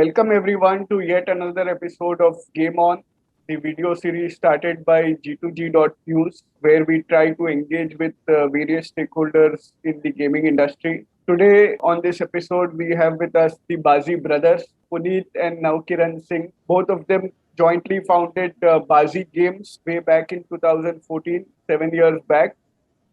Welcome everyone to yet another episode of Game On, the video series started by G2G.News, where we try to engage with various stakeholders in the gaming industry. Today, on this episode, we have with us the Baazi brothers, Puneet and Navkiran Singh. Both of them jointly founded Baazi Games way back in 2014, 7 years back.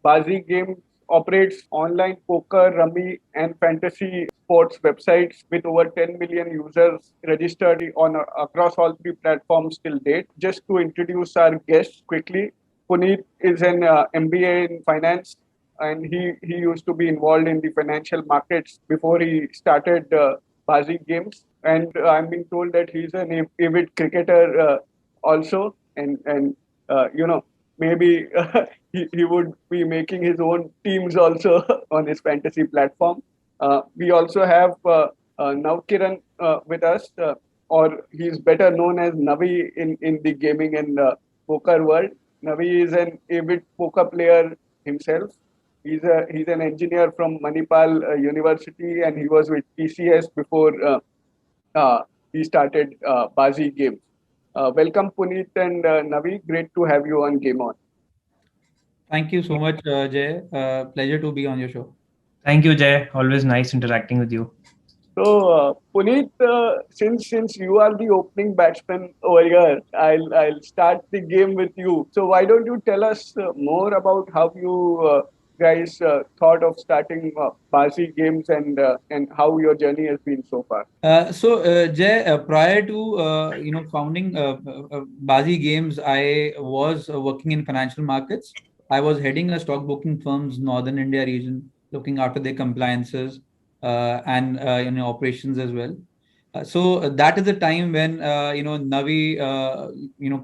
Baazi Games operates online poker, rummy, and fantasy sports websites with over 10 million users registered on across all three platforms till date. Just to introduce our guests quickly, Puneet is an MBA in finance, and he used to be involved in the financial markets before he started Baazi Games. And I'm being told that he's an avid cricketer also, and maybe he would be making his own teams also on his fantasy platform. We also have Navkiran with us, or he's better known as Navi in the gaming and poker world. Navi is an avid poker player himself. He's an engineer from Manipal University, and he was with TCS before he started Baazi Games. Welcome, Puneet and Navi. Great to have you on Game On. Thank you so much, Jay. Pleasure to be on your show. Thank you, Jay. Always nice interacting with you. So, Puneet, since you are the opening batsman over here, I'll start the game with you. So, why don't you tell us more about how you guys thought of starting Baazi Games and how your journey has been so far? Jay, prior to founding Baazi Games, I was working in financial markets. I was heading a stockbroking firm's Northern India region, looking after their compliances and operations as well. So that is the time when Navi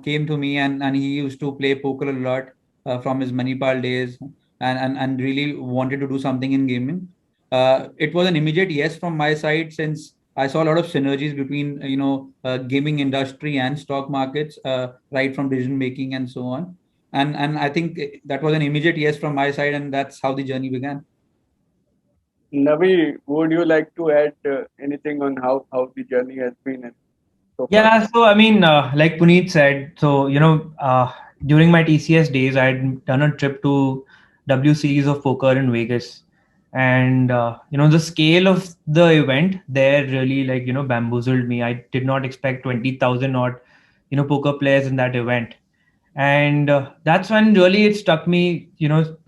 came to me and he used to play poker a lot from his Manipal days and really wanted to do something in gaming. It was an immediate yes from my side, since I saw a lot of synergies between gaming industry and stock markets, right from decision making and so on. And I think that was an immediate yes from my side, and that's how the journey began. Navi, would you like to add anything on how the journey has been so far? Yeah, so I mean, like Puneet said, during my TCS days, I had done a trip to W Series of Poker in Vegas, and the scale of the event there really bamboozled me. I did not expect 20,000 odd poker players in that event, and that's when really it struck me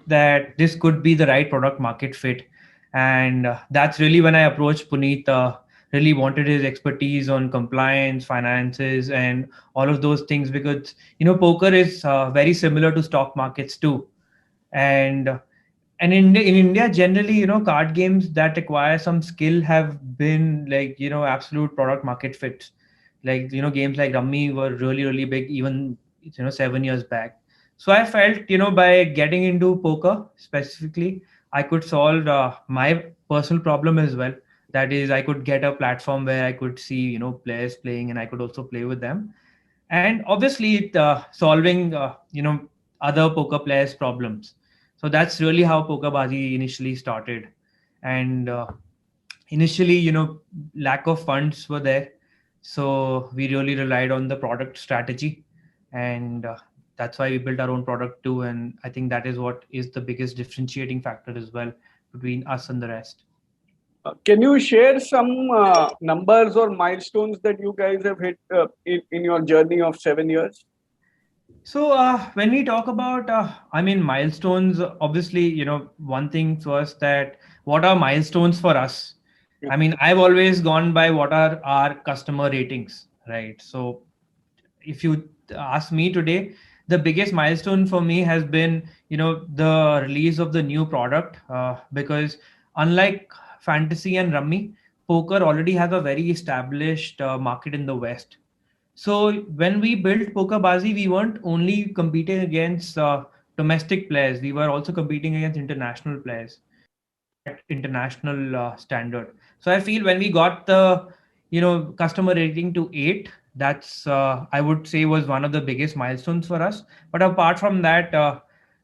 that this could be the right product market fit. And that's really when I approached Puneet. Really wanted his expertise on compliance, finances, and all of those things, because poker is very similar to stock markets too. And in India generally, card games that require some skill have been absolute product market fits. Like games like Rummy were really big even 7 years back. So I felt by getting into poker specifically, I could solve my personal problem as well. That is, I could get a platform where I could see players playing, and I could also play with them, and obviously solving other poker players problems. So that's really how Pokerbazi initially started. And initially, lack of funds were there, so we really relied on the product strategy. And that's why we built our own product too, and I think that is what is the biggest differentiating factor as well between us and the rest. Can you share some numbers or milestones that you guys have hit in your journey of 7 years? So when we talk about, milestones, obviously, one thing first, that what are milestones for us? I mean, I've always gone by what are our customer ratings, right? So if you ask me today, the biggest milestone for me has been, the release of the new product, because unlike fantasy and rummy, poker already has a very established market in the West. So when we built Pokerbazi, we weren't only competing against domestic players; we were also competing against international players at international standard. So I feel when we got the customer rating to 8, that's I would say was one of the biggest milestones for us. But apart from that,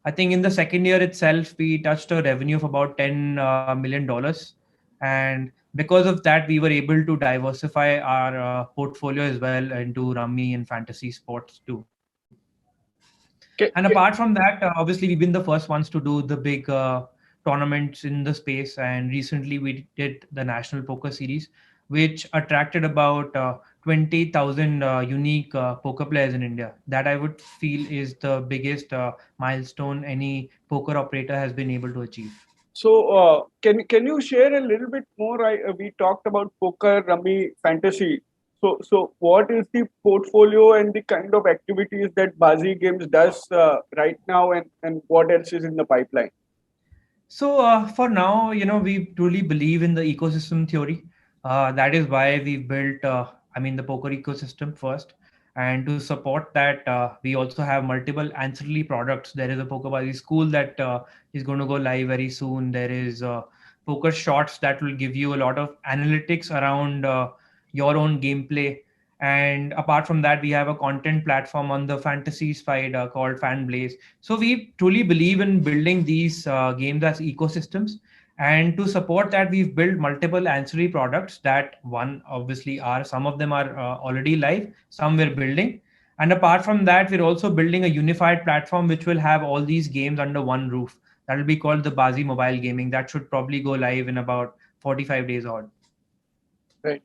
I think in the second year itself, we touched a revenue of about $10 million. And because of that, we were able to diversify our portfolio as well into rummy and fantasy sports too. And Ca- apart ca- from that, obviously we've been the first ones to do the big tournaments in the space, and recently we did the National Poker Series, which attracted about 20,000 unique poker players in India. That I would feel is the biggest milestone any poker operator has been able to achieve. So, can you share a little bit more? We talked about poker, rummy, fantasy. So what is the portfolio and the kind of activities that Baazi Games does right now, and what else is in the pipeline? So for now, we truly believe in the ecosystem theory. That is why we built, the poker ecosystem first. And to support that, we also have multiple ancillary products. There is a PokerBaazi school that is going to go live very soon. There is poker shots that will give you a lot of analytics around your own gameplay. And apart from that, we have a content platform on the fantasy side called Fanblaze. So we truly believe in building these games as ecosystems. And to support that, we've built multiple ancillary products that one obviously are some of them are already live, some we're building. And apart from that, we're also building a unified platform which will have all these games under one roof. That will be called the Baazi Mobile Gaming. That should probably go live in about 45 days odd. Right.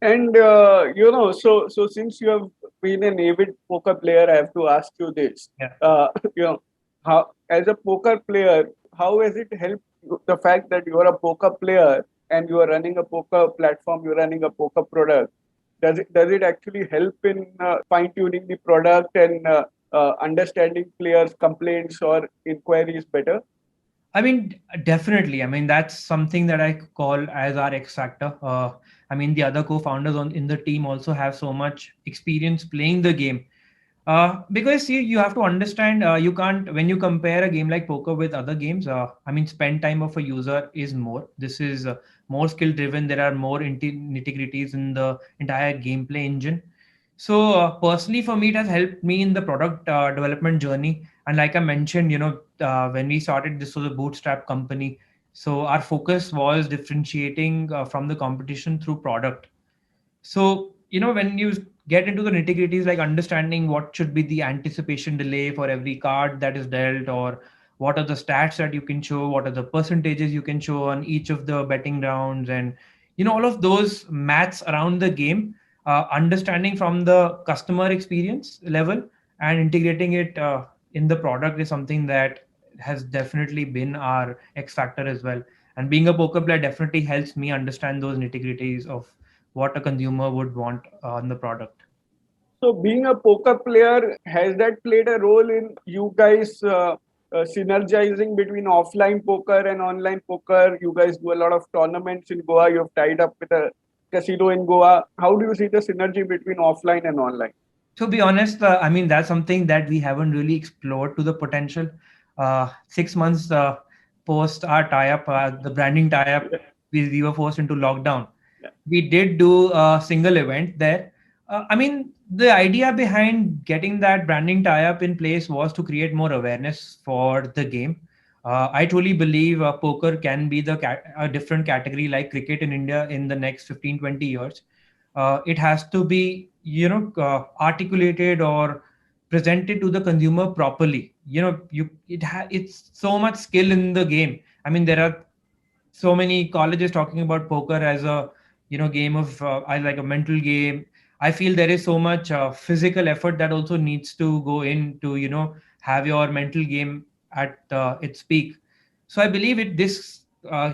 And so since you have been an avid poker player, I have to ask you this. Yeah. You know, how as a poker player, how has it helped the fact that you are a poker player and you are running a poker platform, you're running a poker product? Does it actually help in fine tuning the product and understanding players' complaints or inquiries better? I mean, definitely. I mean, that's something that I call as our X factor. The other co-founders in the team also have so much experience playing the game. Because you have to understand, you can't, when you compare a game like poker with other games, spend time of a user is more. This is more skill driven. There are more nitty-gritties in the entire gameplay engine. So personally, for me, it has helped me in the product development journey. And like I mentioned, when we started, this was a bootstrap company. So our focus was differentiating from the competition through product. So, when you get into the nitty gritties, like understanding what should be the anticipation delay for every card that is dealt, or what are the stats that you can show, what are the percentages you can show on each of the betting rounds, and, all of those maths around the game, understanding from the customer experience level and integrating it in the product is something that has definitely been our X factor as well. And being a poker player definitely helps me understand those nitty gritties of what a consumer would want on the product. So, being a poker player, has that played a role in you guys synergizing between offline poker and online poker? You guys do a lot of tournaments in Goa. You've tied up with a casino in Goa. How do you see the synergy between offline and online? To be honest, that's something that we haven't really explored to the potential. 6 months post our tie-up, the branding tie-up, we were forced into lockdown. Yeah. We did do a single event there. The idea behind getting that branding tie-up in place was to create more awareness for the game. I truly believe poker can be a different category like cricket in India in the next 15, 20 years. It has to be, articulated or presented to the consumer properly. It's so much skill in the game. There are so many colleges talking about poker as a game of I like a mental game. I feel there is so much physical effort that also needs to go in to have your mental game at its peak. So I believe this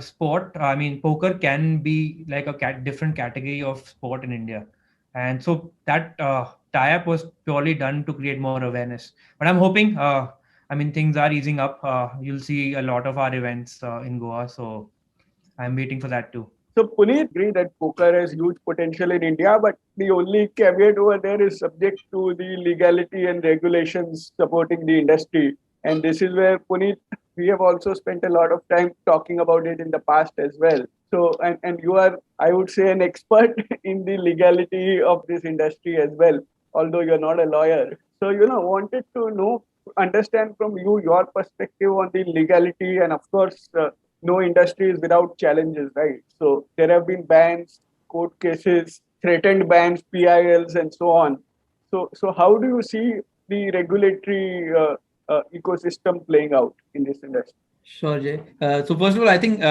sport, poker can be like a different category of sport in India. And so that tie-up was purely done to create more awareness. But I'm hoping, things are easing up. You'll see a lot of our events in Goa. So I'm waiting for that too. So, Puneet, agree that poker has huge potential in India, but the only caveat over there is subject to the legality and regulations supporting the industry. And this is where, Puneet, we have also spent a lot of time talking about it in the past as well. So, and you are, I would say, an expert in the legality of this industry as well, although you're not a lawyer. So, wanted to know, understand from you your perspective on the legality and, of course, no industry is without challenges, right? So there have been bans, court cases, threatened bans, PILs, and so on. So how do you see the regulatory ecosystem playing out in this industry? Sure, Jay. So first of all, I think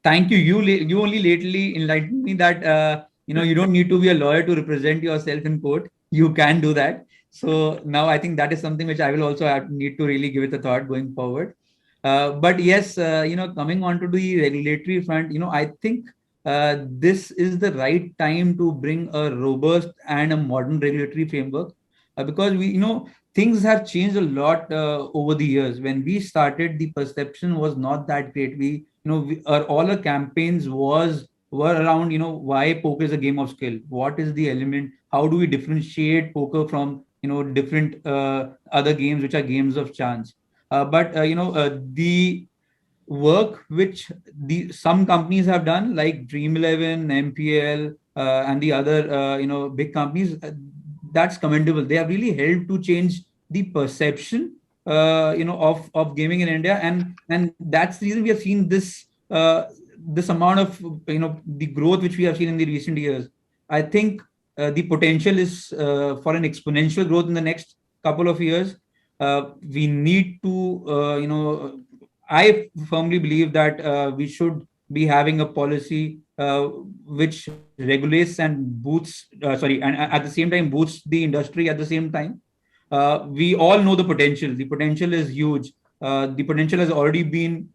thank you. You only lately enlightened me that you don't need to be a lawyer to represent yourself in court. You can do that. So now I think that is something which I will also need to really give it a thought going forward. But yes, coming on to the regulatory front, I think this is the right time to bring a robust and a modern regulatory framework because things have changed a lot over the years. When we started, the perception was not that great. All our campaigns were around, why poker is a game of skill. What is the element? How do we differentiate poker from, different other games which are games of chance? But the work which the some companies have done, like Dream 11, MPL, and the other big companies, that's commendable. They have really helped to change the perception of gaming in India, and that's the reason we have seen this amount of the growth which we have seen in the recent years. I think the potential is for an exponential growth in the next couple of years. We need to I firmly believe that we should be having a policy which regulates and boosts, and at the same time boosts the industry at the same time. We all know the potential. The potential is huge. The potential has already been,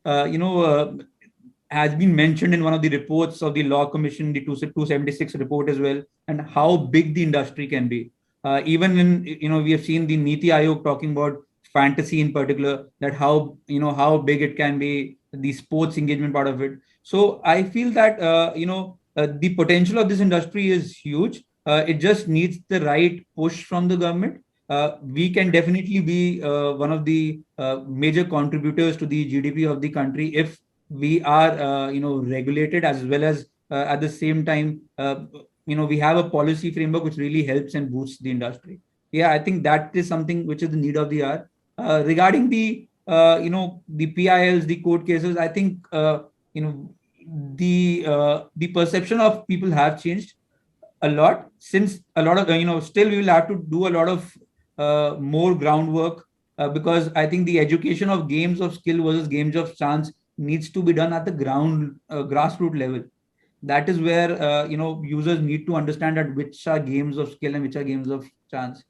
has been mentioned in one of the reports of the Law Commission, the 276 report as well, and how big the industry can be. Even in, we have seen the Niti Aayog talking about fantasy in particular, that how big it can be, the sports engagement part of it. So I feel that the potential of this industry is huge. It just needs the right push from the government. We can definitely be one of the major contributors to the GDP of the country if we are regulated, as well as at the same time we have a policy framework which really helps and boosts the industry. Yeah, I think that is something which is the need of the hour. Regarding the PILs, the court cases, I think the perception of people have changed a lot, since a lot of still we will have to do a lot of more groundwork, because I think the education of games of skill versus games of chance needs to be done at the grassroots level. That is where users need to understand that which are games of skill and which are games of chance.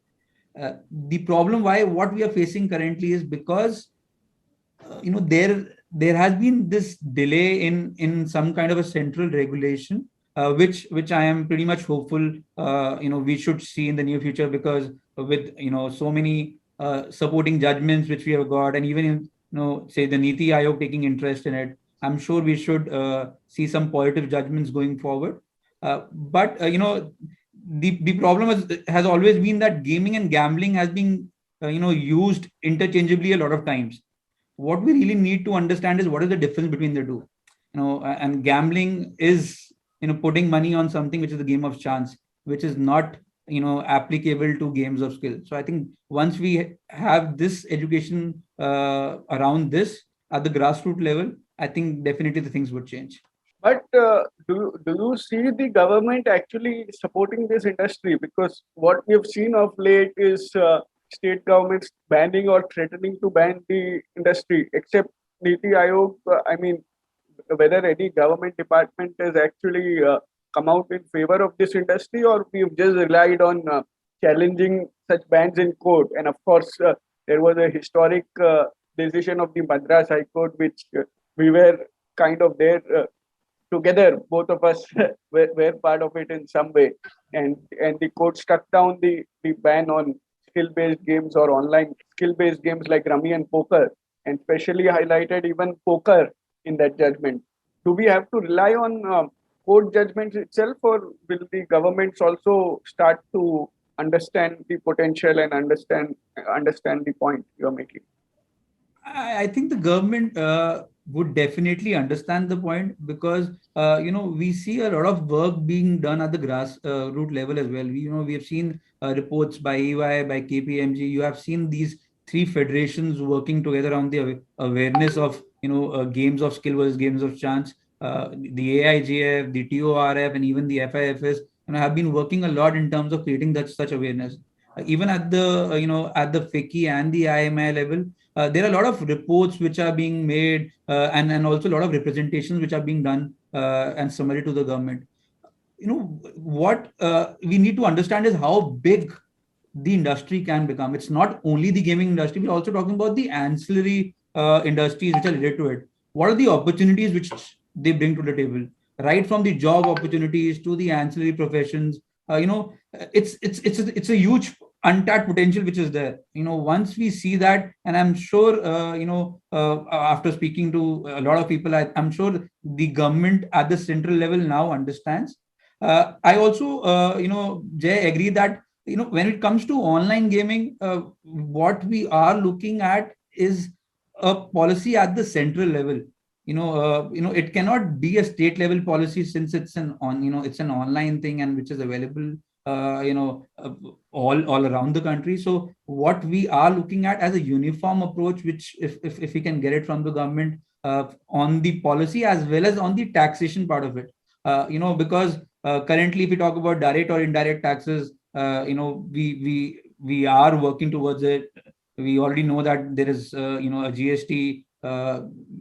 The problem why what we are facing currently is because there has been this delay in some kind of a central regulation, which I am pretty much hopeful we should see in the near future, because with so many supporting judgments which we have got, and even in say the Niti Aayog taking interest in it, I'm sure we should see some positive judgments going forward. But the problem has always been that gaming and gambling has been used interchangeably a lot of times. What we really need to understand is what is the difference between the two. And gambling is putting money on something which is a game of chance, which is not applicable to games of skill. So I think once we have this education around this at the grassroots level, I think definitely the things would change. But do you see the government actually supporting this industry? Because what we have seen of late is state governments banning or threatening to ban the industry, except Niti Aayog. I mean, whether any government department has actually come out in favor of this industry, or we've just relied on challenging such bans in court. And of course, there was a historic decision of the Madras High Court, which we were kind of there together. Both of us were part of it in some way, and the court struck down the ban on skill-based games or online skill-based games like rummy and poker, and specially highlighted even poker in that judgment. Do we have to rely on court judgments itself, or will the governments also start to understand the potential and understand the point you're making? I think the government would definitely understand the point, because we see a lot of work being done at the grassroots level as well. We have seen reports by EY, by KPMG. You have seen these three federations working together on the awareness of games of skill versus games of chance. The AIGF, the TORF, and even the FIFS, have been working a lot in terms of creating such awareness. Even at the at the FICCI and the IMI level, there are a lot of reports which are being made, and also a lot of representations which are being done and submitted to the government. What we need to understand is how big the industry can become. It's not only the gaming industry, we're also talking about the ancillary industries which are related to it. What are the opportunities which they bring to the table, right from the job opportunities to the ancillary professions? It's a huge untapped potential which is there. Once we see that, and I'm sure after speaking to a lot of people, I'm sure the government at the central level now understands. I also Jay, agree that when it comes to online gaming, what we are looking at is a policy at the central level. It cannot be a state level policy, since it's an online thing, and which is available all around the country. So what we are looking at as a uniform approach, which if we can get it from the government, on the policy as well as on the taxation part of it, because currently, if we talk about direct or indirect taxes, we are working towards it. We already know that there is a GST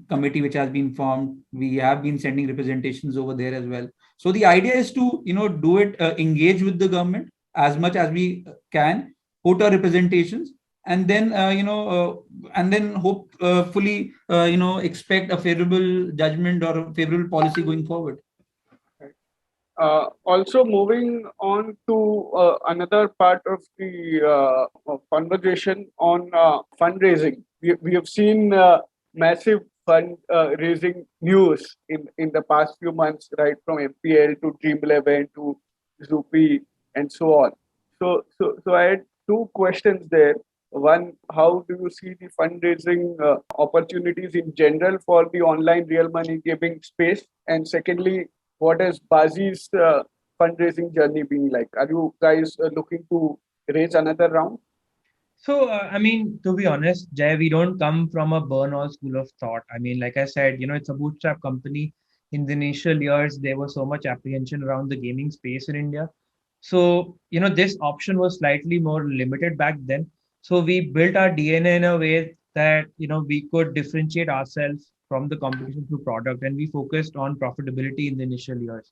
committee which has been formed. We have been sending representations over there as well. So the idea is to do it, engage with the government as much as we can, put our representations, and then hopefully expect a favorable judgment or a favorable policy going forward. Also, moving on to another part of the conversation on fundraising. We have seen massive fund raising news in the past few months, right from MPL to Dream 11 to Zupi and so on. So I had two questions there. One, how do you see the fundraising opportunities in general for the online real money gaming space? And secondly, what has Baazi's fundraising journey been like? Are you guys looking to raise another round? So, to be honest, Jay, we don't come from a burn all school of thought. Like I said, it's a bootstrap company. In the initial years, there was so much apprehension around the gaming space in India. So, this option was slightly more limited back then. So we built our DNA in a way that, we could differentiate ourselves from the competition through product, and we focused on profitability in the initial years.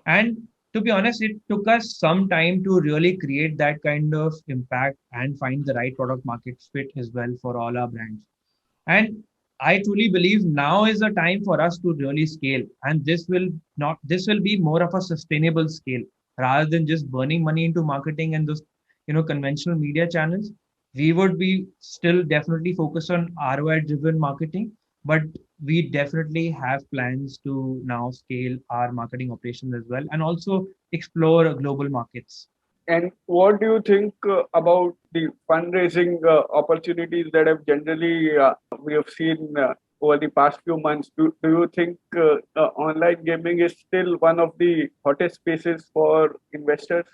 And to be honest, it took us some time to really create that kind of impact and find the right product market fit as well for all our brands. And I truly believe now is the time for us to really scale. And this will be more of a sustainable scale rather than just burning money into marketing and those, conventional media channels. We would be still definitely focused on ROI driven marketing, but we definitely have plans to now scale our marketing operations as well and also explore global markets. And what do you think about the fundraising opportunities that have generally we have seen over the past few months? Do you think online gaming is still one of the hottest spaces for investors?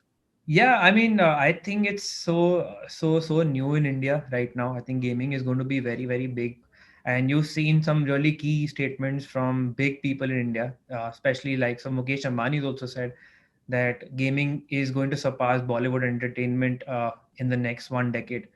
Yeah, I think it's so new in India right now. I think gaming is going to be very, very big. And you've seen some really key statements from big people in India, especially like some Mukesh Ambani also said that gaming is going to surpass Bollywood entertainment in the next 1 decade.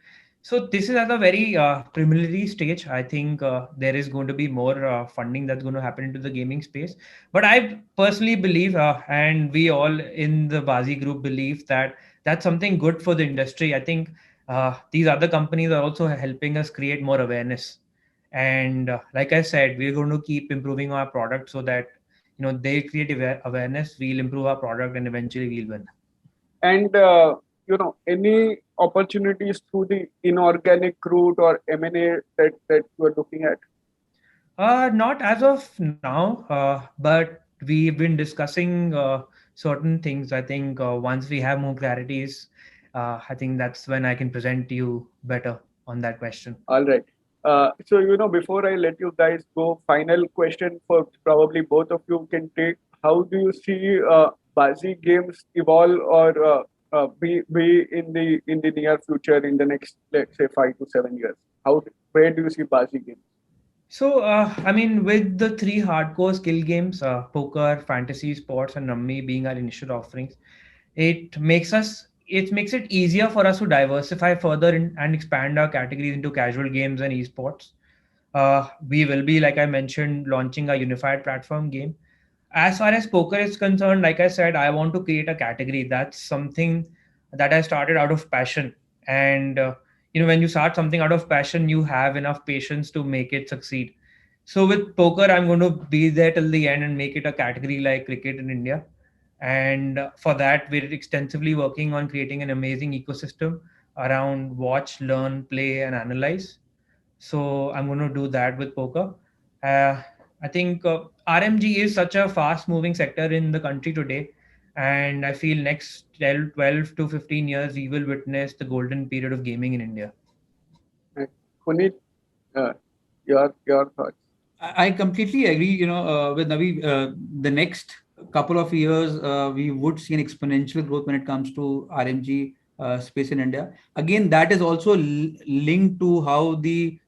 So this is at a very preliminary stage. I think there is going to be more funding that's going to happen into the gaming space. But I personally believe, and we all in the Baazi group believe that that's something good for the industry. I think these other companies are also helping us create more awareness. And like I said, we're going to keep improving our product so that they create awareness, we'll improve our product, and eventually we'll win. And any opportunities through the inorganic route or M&A that you are looking at? Not as of now, but we've been discussing certain things. I think once we have more clarities, I think that's when I can present to you better on that question. All right. So, before I let you guys go, final question for probably both of you can take. How do you see Baazi Games evolve or be in the near future in the next, let's say, 5 to 7 years? Where do you see Baazi Games? So, I mean, with the three hardcore skill games, poker, fantasy sports, and rummy being our initial offerings, it makes it easier for us to diversify further and expand our categories into casual games and esports. We will be, like I mentioned, launching a unified platform game. As far as poker is concerned, like I said, I want to create a category. That's something that I started out of passion. And when you start something out of passion, you have enough patience to make it succeed. So with poker, I'm going to be there till the end and make it a category like cricket in India. And for that, we're extensively working on creating an amazing ecosystem around watch, learn, play, and analyze. So I'm going to do that with poker. I think RMG is such a fast moving sector in the country today. And I feel next 12 to 15 years, we will witness the golden period of gaming in India. Puneet, uh, your thoughts? I completely agree, with Navi. The next couple of years, we would see an exponential growth when it comes to RMG space in India. Again, that is also linked to how the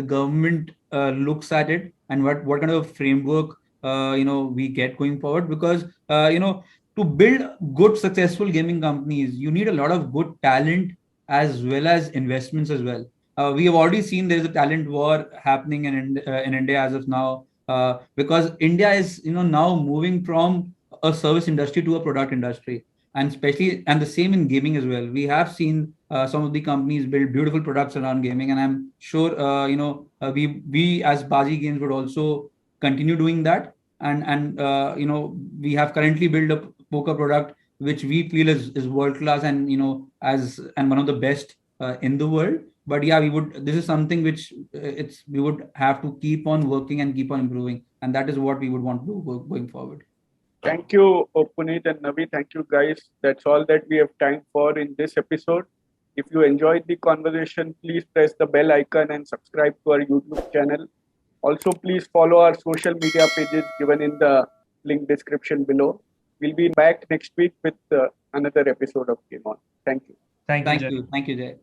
government looks at it, and what kind of framework we get going forward. Because to build good successful gaming companies, you need a lot of good talent as well as investments as well. We have already seen there is a talent war happening in India as of now, because India is now moving from a service industry to a product industry, and the same in gaming as well. We have seen some of the companies build beautiful products around gaming, and I'm sure we as Baazi Games would also continue doing that. And we have currently built a poker product which we feel is world class, and as one of the best in the world. But yeah, this is something which we would have to keep on working and keep on improving, and that is what we would want to do going forward. Thank you, Puneet and Navi. Thank you, guys. That's all that we have time for in this episode. If you enjoyed the conversation, please press the bell icon and subscribe to our YouTube channel. Also, please follow our social media pages given in the link description below. We'll be back next week with another episode of Game On. Thank you. Thank you, Jay. Thank you, Jay.